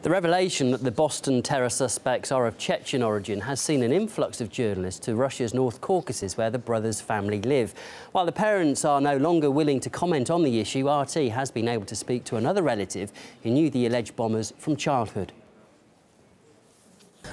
The revelation that the Boston terror suspects are of Chechen origin has seen an influx of journalists to Russia's North Caucasus, where the brothers' family live. While the parents are no longer willing to comment on the issue, RT has been able to speak to another relative who knew the alleged bombers from childhood.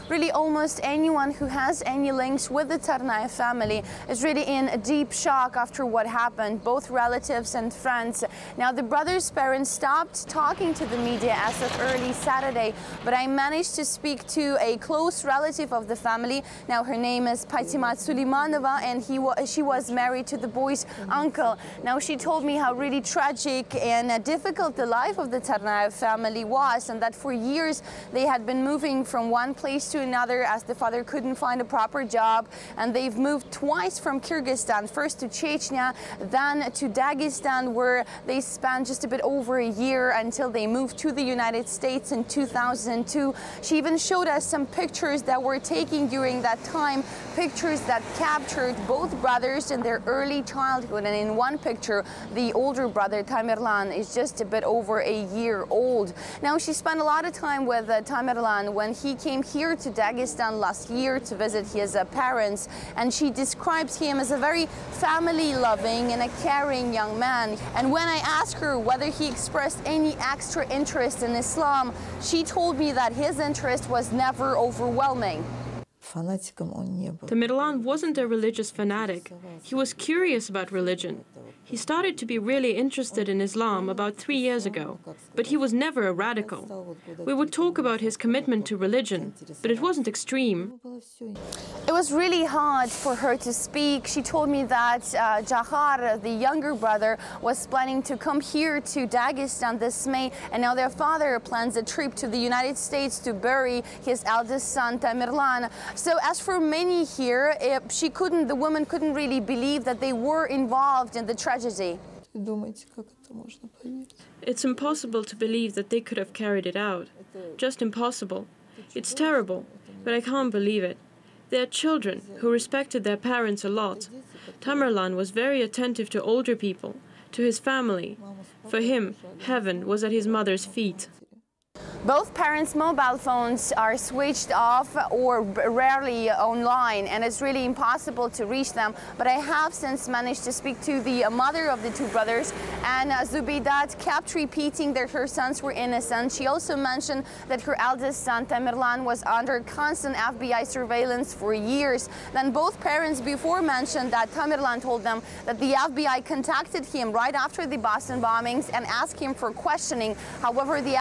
Really, almost anyone who has any links with the Tsarnaev family is really in a deep shock after what happened, both relatives and friends. Now, the brothers' parents stopped talking to the media as of early Saturday, but I managed to speak to a close relative of the family. Now, her name is Patima Suleimanova, and she was married to the boy's uncle. Now, she told me how really tragic and difficult the life of the Tsarnaev family was, and that for years they had been moving from one place to another as the father couldn't find a proper job, and they've moved twice from Kyrgyzstan, first to Chechnya, then to Dagestan, where they spent just a bit over a year until they moved to the United States in 2002. She even showed us some pictures that were taken during that time, pictures that captured both brothers in their early childhood. And in one picture, the older brother, Tamerlan, is just a bit over a year old. Now, she spent a lot of time with Tamerlan when he came here to Dagestan last year to visit his parents, and she describes him as a very family-loving and a caring young man. And when I asked her whether he expressed any extra interest in Islam, she told me that his interest was never overwhelming. Tamerlan wasn't a religious fanatic. He was curious about religion. He started to be really interested in Islam about 3 years ago, but he was never a radical. We would talk about his commitment to religion, but it wasn't extreme. It was really hard for her to speak. She told me that Jahar, the younger brother, was planning to come here to Dagestan this May, and now their father plans a trip to the United States to bury his eldest son, Tamerlan. So as for many here, the woman couldn't really believe that they were involved in the tragedy. It's impossible to believe that they could have carried it out. Just impossible. It's terrible, but I can't believe it. They're children who respected their parents a lot. Tamerlan was very attentive to older people, to his family. For him, heaven was at his mother's feet. Both parents' mobile phones are switched off or rarely online, and it's really impossible to reach them. But I have since managed to speak to the mother of the two brothers, and Zubidat kept repeating that her sons were innocent. She also mentioned that her eldest son, Tamerlan, was under constant FBI surveillance for years. Then both parents before mentioned that Tamerlan told them that the FBI contacted him right after the Boston bombings and asked him for questioning. However, the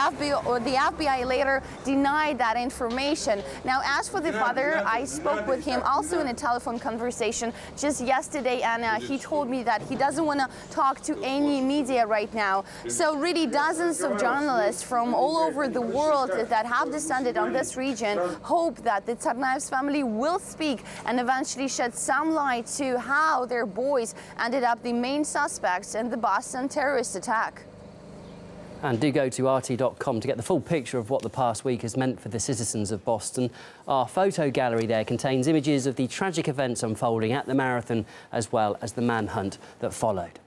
FBI later denied that information. Now, as for the father, I spoke with him also in a telephone conversation just yesterday, and he told me that he doesn't want to talk to any media right now. So really, dozens of journalists from all over the world that have descended on this region hope that the Tsarnaevs family will speak and eventually shed some light to how their boys ended up the main suspects in the Boston terrorist attack. And do go to rt.com to get the full picture of what the past week has meant for the citizens of Boston. Our photo gallery there contains images of the tragic events unfolding at the marathon, as well as the manhunt that followed.